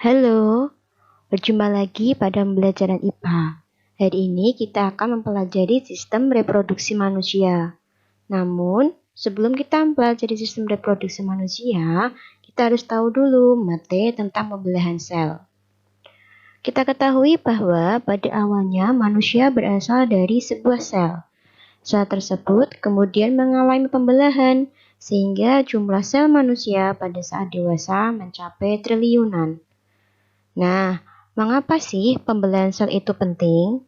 Halo, berjumpa lagi pada pembelajaran IPA. Hari ini kita akan mempelajari sistem reproduksi manusia. Namun, sebelum kita mempelajari sistem reproduksi manusia, kita harus tahu dulu materi tentang pembelahan sel. Kita ketahui bahwa pada awalnya manusia berasal dari sebuah sel. Sel tersebut kemudian mengalami pembelahan, sehingga jumlah sel manusia pada saat dewasa mencapai triliunan. Nah, mengapa sih pembelahan sel itu penting?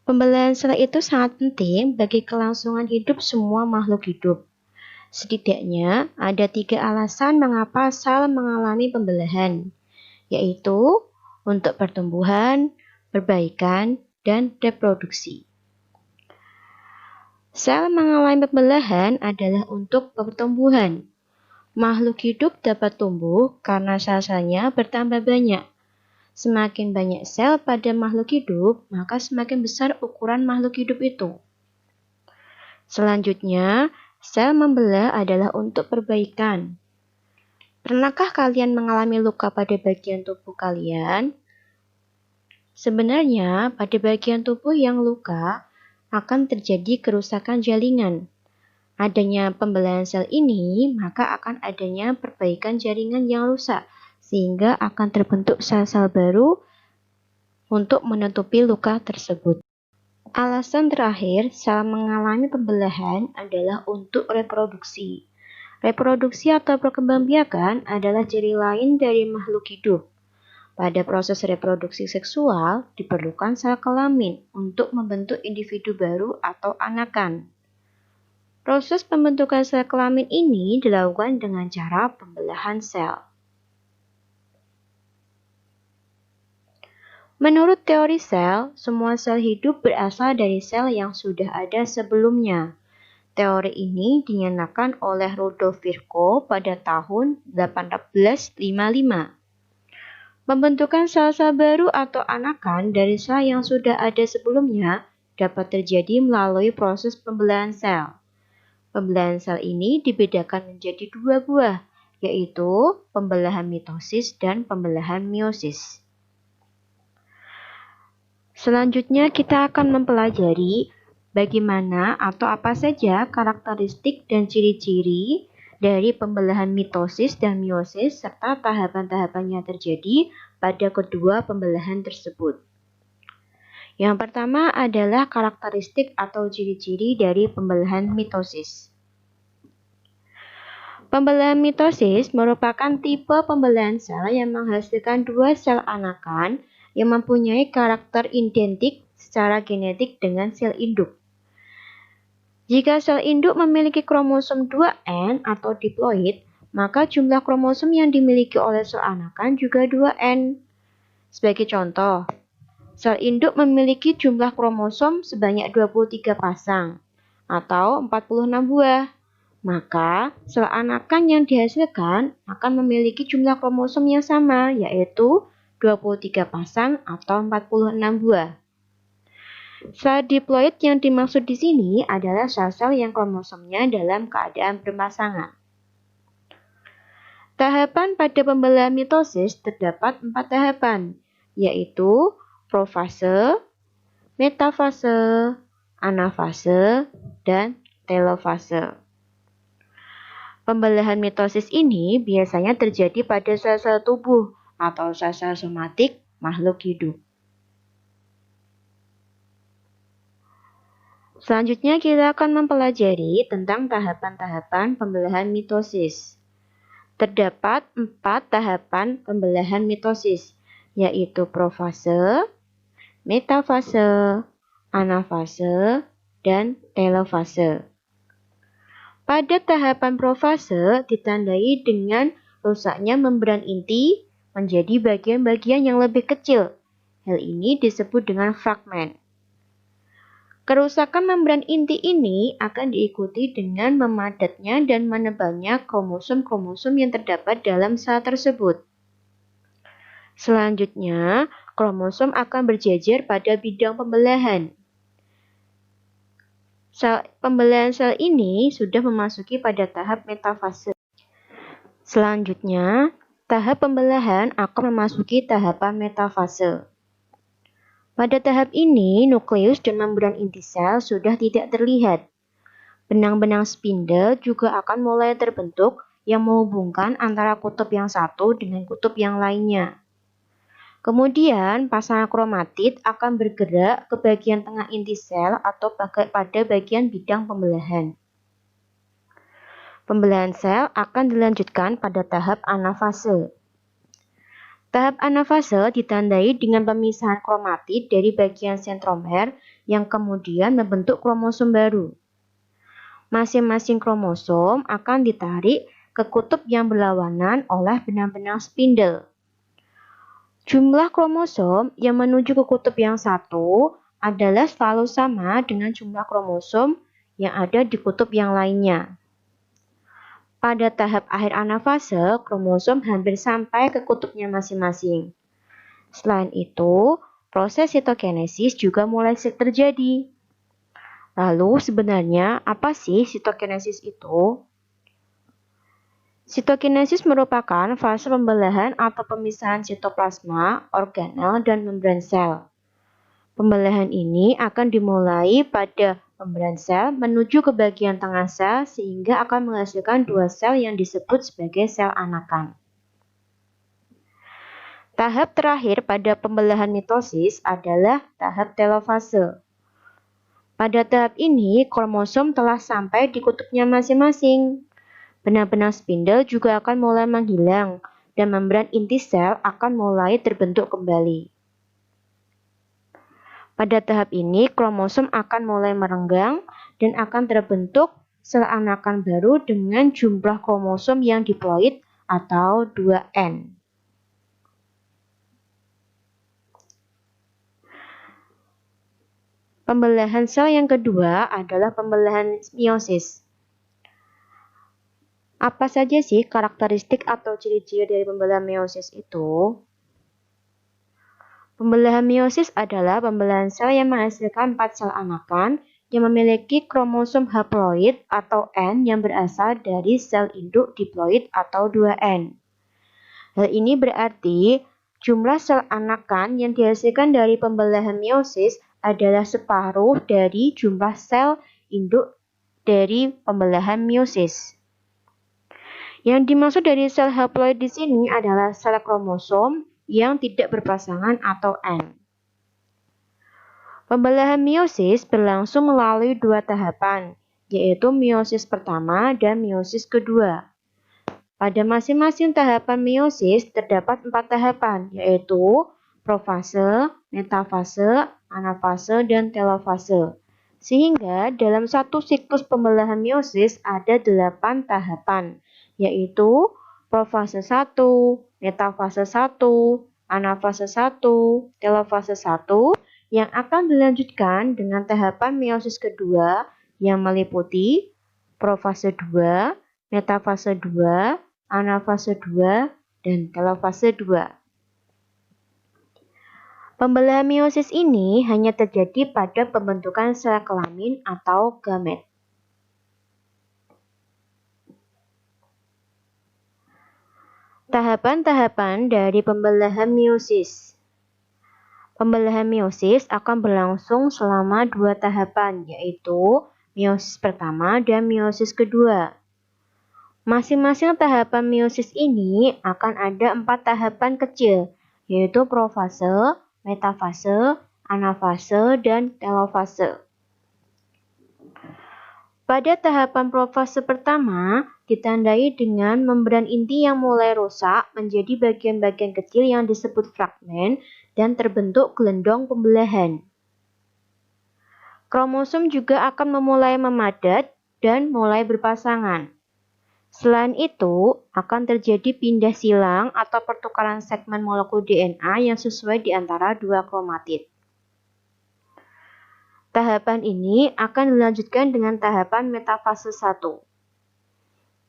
Pembelahan sel itu sangat penting bagi kelangsungan hidup semua makhluk hidup. Setidaknya ada 3 alasan mengapa sel mengalami pembelahan, yaitu untuk pertumbuhan, perbaikan, dan reproduksi. Sel mengalami pembelahan adalah untuk pertumbuhan. Makhluk hidup dapat tumbuh karena sel-selnya bertambah banyak. Semakin banyak sel pada makhluk hidup, maka semakin besar ukuran makhluk hidup itu. Selanjutnya, sel membelah adalah untuk perbaikan. Pernahkah kalian mengalami luka pada bagian tubuh kalian? Sebenarnya, pada bagian tubuh yang luka akan terjadi kerusakan jaringan. Adanya pembelahan sel ini, maka akan adanya perbaikan jaringan yang rusak, sehingga akan terbentuk sel-sel baru untuk menutupi luka tersebut. Alasan terakhir, sel mengalami pembelahan adalah untuk reproduksi. Reproduksi atau perkembangbiakan adalah ciri lain dari makhluk hidup. Pada proses reproduksi seksual, diperlukan sel kelamin untuk membentuk individu baru atau anakan. Proses pembentukan sel kelamin ini dilakukan dengan cara pembelahan sel. Menurut teori sel, semua sel hidup berasal dari sel yang sudah ada sebelumnya. Teori ini dinyatakan oleh Rudolf Virchow pada tahun 1855. Pembentukan sel-sel baru atau anakan dari sel yang sudah ada sebelumnya dapat terjadi melalui proses pembelahan sel. Pembelahan sel ini dibedakan menjadi 2 buah, yaitu pembelahan mitosis dan pembelahan meiosis. Selanjutnya kita akan mempelajari bagaimana atau apa saja karakteristik dan ciri-ciri dari pembelahan mitosis dan meiosis serta tahapan-tahapannya terjadi pada kedua pembelahan tersebut. Yang pertama adalah karakteristik atau ciri-ciri dari pembelahan mitosis. Pembelahan mitosis merupakan tipe pembelahan sel yang menghasilkan 2 sel anakan yang mempunyai karakter identik secara genetik dengan sel induk. Jika sel induk memiliki kromosom 2N atau diploid, maka jumlah kromosom yang dimiliki oleh sel anakan juga 2N. Sebagai contoh, sel induk memiliki jumlah kromosom sebanyak 23 pasang atau 46 buah. Maka, sel anakan yang dihasilkan akan memiliki jumlah kromosom yang sama, yaitu 23 pasang atau 46 buah. Sel diploid yang dimaksud di sini adalah sel-sel yang kromosomnya dalam keadaan berpasangan. Tahapan pada pembelahan mitosis terdapat 4 tahapan, yaitu profase, metafase, anafase, dan telofase. Pembelahan mitosis ini biasanya terjadi pada sel-sel tubuh atau sel-sel somatik makhluk hidup. Selanjutnya kita akan mempelajari tentang tahapan-tahapan pembelahan mitosis. Terdapat 4 tahapan pembelahan mitosis, yaitu profase, metafase, anafase, dan telofase. Pada tahapan profase ditandai dengan rusaknya membran inti menjadi bagian-bagian yang lebih kecil. Hal ini disebut dengan fragmen. Kerusakan membran inti ini akan diikuti dengan memadatnya dan menebalnya kromosom-kromosom yang terdapat dalam sel tersebut. Selanjutnya, kromosom akan berjejer pada bidang pembelahan. Pembelahan sel ini sudah memasuki pada tahap metafase. Selanjutnya, Tahap pembelahan akan memasuki tahapan metafase. Pada tahap ini, nukleus dan membran inti sel sudah tidak terlihat. Benang-benang spindle juga akan mulai terbentuk yang menghubungkan antara kutub yang satu dengan kutub yang lainnya. Kemudian, pasangan kromatid akan bergerak ke bagian tengah inti sel atau pada bagian bidang pembelahan. Pembelahan sel akan dilanjutkan pada tahap anafase. Tahap anafase ditandai dengan pemisahan kromatid dari bagian sentromer yang kemudian membentuk kromosom baru. Masing-masing kromosom akan ditarik ke kutub yang berlawanan oleh benang-benang spindle. Jumlah kromosom yang menuju ke kutub yang satu adalah selalu sama dengan jumlah kromosom yang ada di kutub yang lainnya. Pada tahap akhir anafase, kromosom hampir sampai ke kutubnya masing-masing. Selain itu, proses sitokinesis juga mulai terjadi. Lalu sebenarnya apa sih sitokinesis itu? Sitokinesis merupakan fase pembelahan atau pemisahan sitoplasma, organel, dan membran sel. Pembelahan ini akan dimulai pada membran sel menuju ke bagian tengah sel sehingga akan menghasilkan dua sel yang disebut sebagai sel anakan. Tahap terakhir pada pembelahan mitosis adalah tahap telofase. Pada tahap ini, kromosom telah sampai di kutubnya masing-masing. Benang-benang spindle juga akan mulai menghilang dan membran inti sel akan mulai terbentuk kembali. Pada tahap ini, kromosom akan mulai merenggang dan akan terbentuk sel anakan baru dengan jumlah kromosom yang diploid atau 2N. Pembelahan sel yang kedua adalah pembelahan meiosis. Apa saja sih karakteristik atau ciri-ciri dari pembelahan meiosis itu? Pembelahan meiosis adalah pembelahan sel yang menghasilkan 4 sel anakan yang memiliki kromosom haploid atau N yang berasal dari sel induk diploid atau 2N. Hal ini berarti jumlah sel anakan yang dihasilkan dari pembelahan meiosis adalah separuh dari jumlah sel induk dari pembelahan meiosis. Yang dimaksud dari sel haploid di sini adalah sel kromosom yang tidak berpasangan atau N. Pembelahan meiosis berlangsung melalui dua tahapan, yaitu meiosis pertama dan meiosis kedua. Pada masing-masing tahapan meiosis terdapat 4 tahapan, yaitu profase, metafase, anafase, dan telofase. Sehingga dalam satu siklus pembelahan meiosis ada 8 tahapan, yaitu profase 1, metafase 1, anafase 1, telofase 1, yang akan dilanjutkan dengan tahapan meiosis kedua yang meliputi profase 2, metafase 2, anafase 2, dan telofase 2. Pembelahan meiosis ini hanya terjadi pada pembentukan sel kelamin atau gamet. Tahapan-tahapan dari pembelahan meiosis. Pembelahan meiosis akan berlangsung selama 2 tahapan, yaitu meiosis pertama dan meiosis kedua. Masing-masing tahapan meiosis ini akan ada 4 tahapan kecil, yaitu profase, metafase, anafase, dan telofase. Pada tahapan profase pertama, ditandai dengan membran inti yang mulai rusak menjadi bagian-bagian kecil yang disebut fragmen dan terbentuk gelendong pembelahan. Kromosom juga akan memulai memadat dan mulai berpasangan. Selain itu, akan terjadi pindah silang atau pertukaran segmen molekul DNA yang sesuai di antara dua kromatid. Tahapan ini akan dilanjutkan dengan tahapan metafase 1.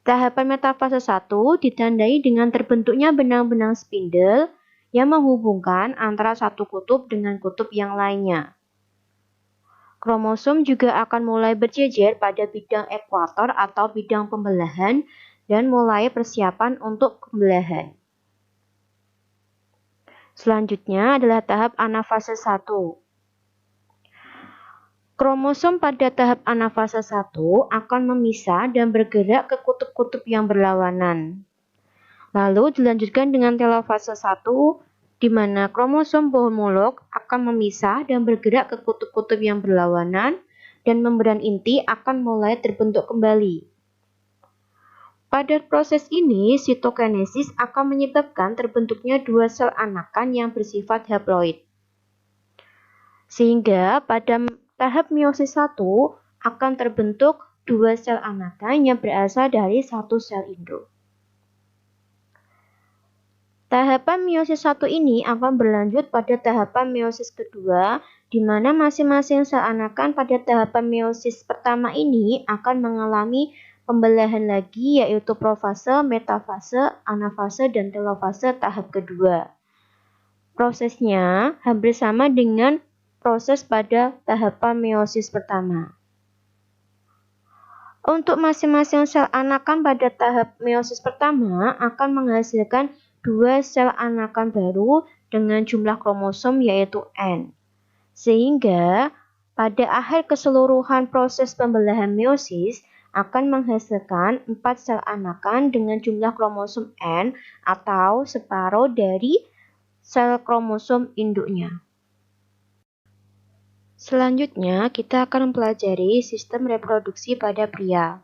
Tahapan metafase 1 ditandai dengan terbentuknya benang-benang spindle yang menghubungkan antara satu kutub dengan kutub yang lainnya. Kromosom juga akan mulai berjejer pada bidang ekuator atau bidang pembelahan dan mulai persiapan untuk pembelahan. Selanjutnya adalah tahap anafase 1. Kromosom pada tahap anafase 1 akan memisah dan bergerak ke kutub-kutub yang berlawanan. Lalu dilanjutkan dengan telofase 1, di mana kromosom homolog akan memisah dan bergerak ke kutub-kutub yang berlawanan, dan membran inti akan mulai terbentuk kembali. Pada proses ini, sitokinesis akan menyebabkan terbentuknya dua sel anakan yang bersifat haploid. Sehingga pada tahap meiosis 1 akan terbentuk dua sel anakan yang berasal dari satu sel induk. Tahapan meiosis 1 ini akan berlanjut pada tahapan meiosis kedua, di mana masing-masing sel anakan pada tahapan meiosis pertama ini akan mengalami pembelahan lagi, yaitu profase, metafase, anafase, dan telofase tahap kedua. Prosesnya hampir sama dengan proses pada tahapan meiosis pertama. Untuk masing-masing sel anakan pada tahap meiosis pertama akan menghasilkan dua sel anakan baru dengan jumlah kromosom yaitu N. Sehingga pada akhir keseluruhan proses pembelahan meiosis akan menghasilkan 4 sel anakan dengan jumlah kromosom N atau separuh dari sel kromosom induknya. Selanjutnya, kita akan mempelajari sistem reproduksi pada pria.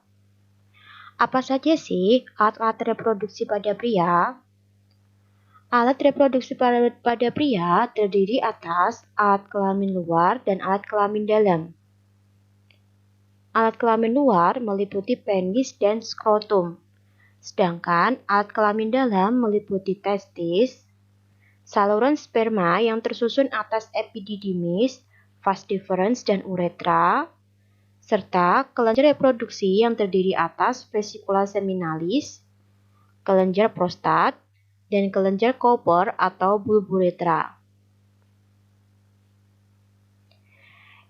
Apa saja sih alat-alat reproduksi pada pria? Alat reproduksi pada pria terdiri atas alat kelamin luar dan alat kelamin dalam. Alat kelamin luar meliputi penis dan skrotum, sedangkan alat kelamin dalam meliputi testis, saluran sperma yang tersusun atas epididymis, vas deferens, dan uretra, serta kelenjar reproduksi yang terdiri atas vesicula seminalis, kelenjar prostat, dan kelenjar Cooper atau bulburetra.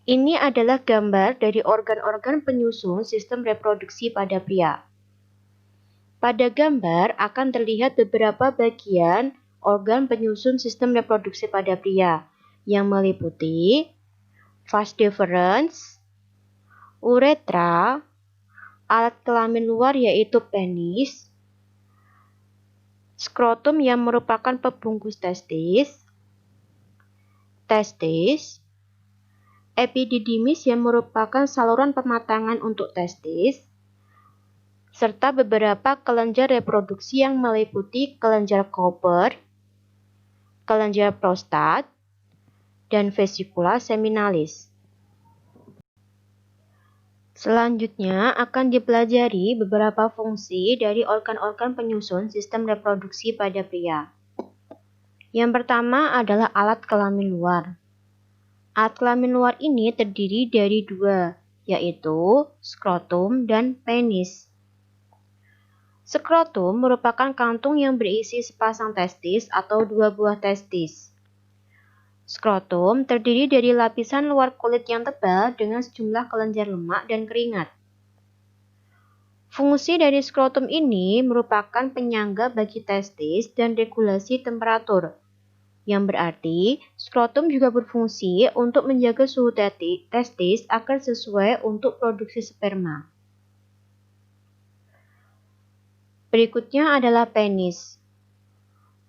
Ini adalah gambar dari organ-organ penyusun sistem reproduksi pada pria. Pada gambar akan terlihat beberapa bagian organ penyusun sistem reproduksi pada pria, yang meliputi vas deferens, uretra, alat kelamin luar yaitu penis, skrotum yang merupakan pembungkus testis, epididymis yang merupakan saluran pematangan untuk testis, serta beberapa kelenjar reproduksi yang meliputi kelenjar Cooper, kelenjar prostat, dan vesicula seminalis. Selanjutnya akan dipelajari beberapa fungsi dari organ-organ penyusun sistem reproduksi pada pria. Yang pertama adalah alat kelamin luar. Alat kelamin luar ini terdiri dari dua, yaitu skrotum dan penis. Skrotum merupakan kantung yang berisi sepasang testis atau dua buah testis. Skrotum terdiri dari lapisan luar kulit yang tebal dengan sejumlah kelenjar lemak dan keringat. Fungsi dari skrotum ini merupakan penyangga bagi testis dan regulasi temperatur, yang berarti skrotum juga berfungsi untuk menjaga suhu testis agar sesuai untuk produksi sperma. Berikutnya adalah penis.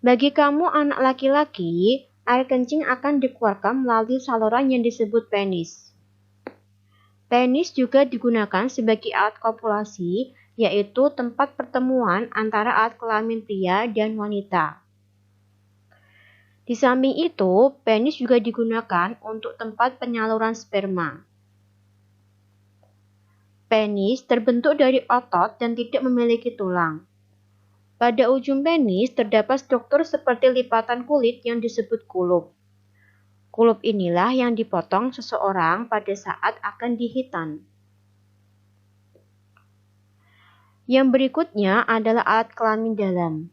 Bagi kamu anak laki-laki, air kencing akan dikeluarkan melalui saluran yang disebut penis. Penis juga digunakan sebagai alat kopulasi, yaitu tempat pertemuan antara alat kelamin pria dan wanita. Di samping itu, penis juga digunakan untuk tempat penyaluran sperma. Penis terbentuk dari otot dan tidak memiliki tulang. Pada ujung penis terdapat struktur seperti lipatan kulit yang disebut kulup. Kulup inilah yang dipotong seseorang pada saat akan dihitan. Yang berikutnya adalah alat kelamin dalam.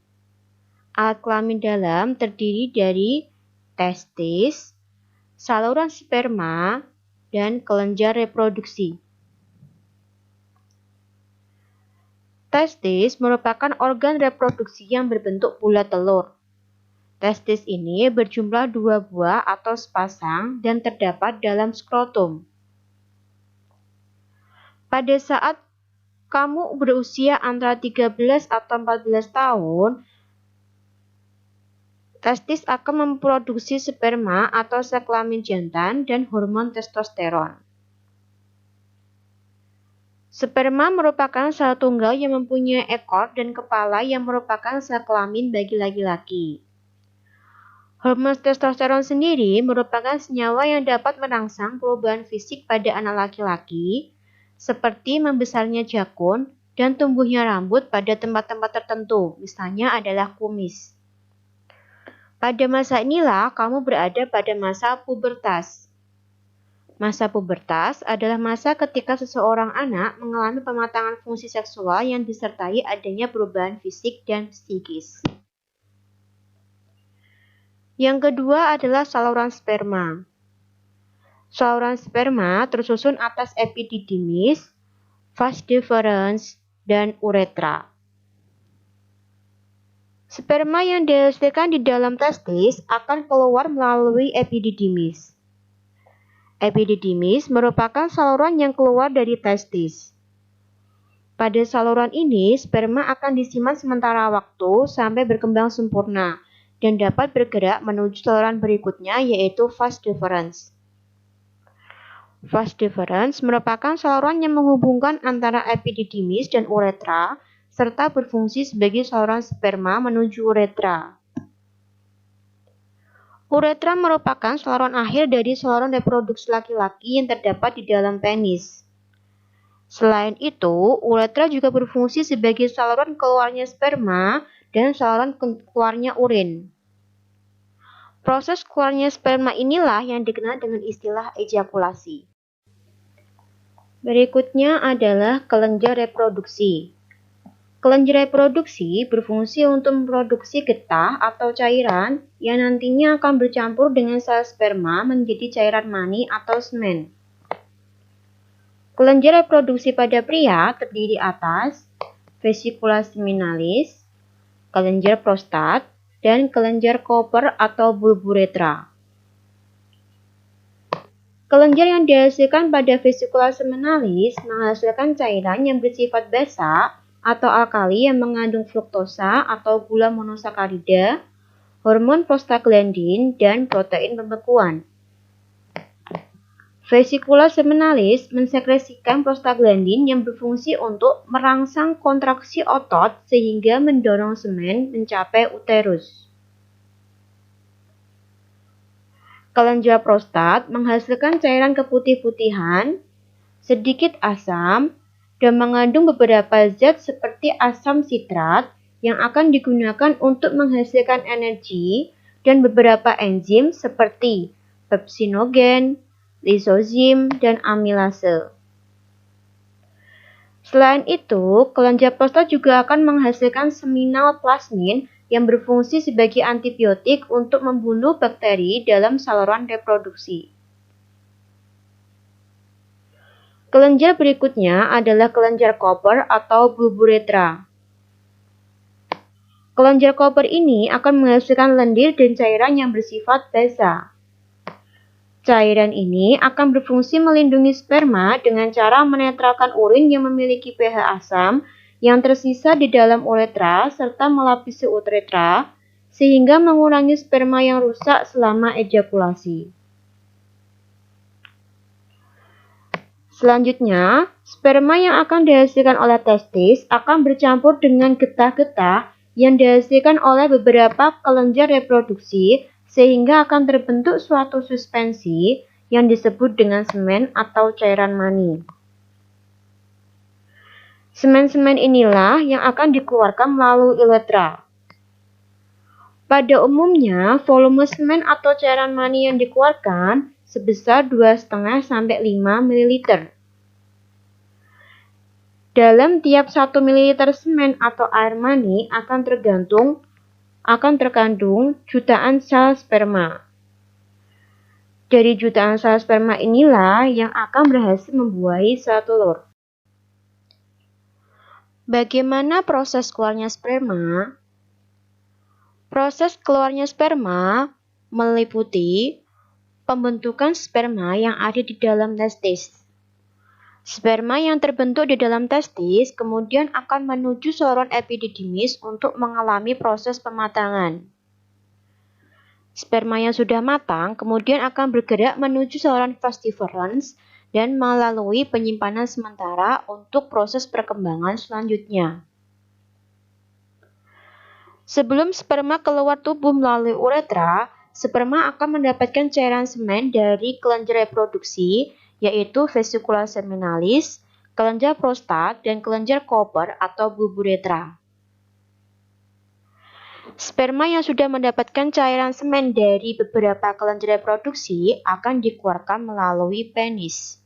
Alat kelamin dalam terdiri dari testis, saluran sperma, dan kelenjar reproduksi. Testis merupakan organ reproduksi yang berbentuk bulat telur. Testis ini berjumlah 2 buah atau sepasang dan terdapat dalam skrotum. Pada saat kamu berusia antara 13 atau 14 tahun, testis akan memproduksi sperma atau sel kelamin jantan dan hormon testosteron. Sperma merupakan sel tunggal yang mempunyai ekor dan kepala yang merupakan sel kelamin bagi laki-laki. Hormon testosteron sendiri merupakan senyawa yang dapat merangsang perubahan fisik pada anak laki-laki, seperti membesarnya jakun dan tumbuhnya rambut pada tempat-tempat tertentu, misalnya adalah kumis. Pada masa inilah kamu berada pada masa pubertas. Masa pubertas adalah masa ketika seseorang anak mengalami pematangan fungsi seksual yang disertai adanya perubahan fisik dan psikis. Yang kedua adalah saluran sperma. Saluran sperma tersusun atas epididymis, vas deferens, dan uretra. Sperma yang dihasilkan di dalam testis akan keluar melalui epididymis. Epididymis merupakan saluran yang keluar dari testis. Pada saluran ini, sperma akan disimpan sementara waktu sampai berkembang sempurna dan dapat bergerak menuju saluran berikutnya, yaitu vas deferens. Vas deferens merupakan saluran yang menghubungkan antara epididymis dan uretra, serta berfungsi sebagai saluran sperma menuju uretra. Uretra merupakan saluran akhir dari saluran reproduksi laki-laki yang terdapat di dalam penis. Selain itu, uretra juga berfungsi sebagai saluran keluarnya sperma dan saluran keluarnya urin. Proses keluarnya sperma inilah yang dikenal dengan istilah ejakulasi. Berikutnya adalah kelenjar reproduksi. Kelenjar reproduksi berfungsi untuk memproduksi getah atau cairan yang nantinya akan bercampur dengan sel sperma menjadi cairan mani atau semen. Kelenjar reproduksi pada pria terdiri atas vesicula seminalis, kelenjar prostat, dan kelenjar Cooper atau bulburetra. Kelenjar yang dihasilkan pada vesicula seminalis menghasilkan cairan yang bersifat basa atau alkali yang mengandung fruktosa atau gula monosakarida, hormon prostaglandin, dan protein pembekuan. Vesicula seminalis mensekresikan prostaglandin yang berfungsi untuk merangsang kontraksi otot sehingga mendorong semen mencapai uterus. Kelenjar prostat menghasilkan cairan keputih-putihan, sedikit asam, dan mengandung beberapa zat seperti asam sitrat yang akan digunakan untuk menghasilkan energi dan beberapa enzim seperti pepsinogen, lisozim, dan amilase. Selain itu, kelenjar prostat juga akan menghasilkan seminal plasmin yang berfungsi sebagai antibiotik untuk membunuh bakteri dalam saluran reproduksi. Kelenjar berikutnya adalah kelenjar Cooper atau bulburetra. Kelenjar Cooper ini akan menghasilkan lendir dan cairan yang bersifat basa. Cairan ini akan berfungsi melindungi sperma dengan cara menetralkan urin yang memiliki pH asam yang tersisa di dalam uretra serta melapisi uretra sehingga mengurangi sperma yang rusak selama ejakulasi. Selanjutnya, sperma yang akan dihasilkan oleh testis akan bercampur dengan getah-getah yang dihasilkan oleh beberapa kelenjar reproduksi sehingga akan terbentuk suatu suspensi yang disebut dengan semen atau cairan mani. Semen-semen inilah yang akan dikeluarkan melalui uretra. Pada umumnya, volume semen atau cairan mani yang dikeluarkan sebesar 2,5 sampai 5 ml. Dalam tiap 1 ml semen atau air mani akan terkandung jutaan sel sperma. Dari jutaan sel sperma inilah yang akan berhasil membuahi sel telur. Bagaimana proses keluarnya sperma? Proses keluarnya sperma meliputi pembentukan sperma yang ada di dalam testis. Sperma yang terbentuk di dalam testis kemudian akan menuju saluran epididymis untuk mengalami proses pematangan. Sperma yang sudah matang kemudian akan bergerak menuju saluran vas deferens dan melalui penyimpanan sementara untuk proses perkembangan selanjutnya. Sebelum sperma keluar tubuh melalui uretra, sperma akan mendapatkan cairan semen dari kelenjar reproduksi, yaitu vesicula seminalis, kelenjar prostat, dan kelenjar Cooper atau bulb uretra. Sperma yang sudah mendapatkan cairan semen dari beberapa kelenjar reproduksi akan dikeluarkan melalui penis.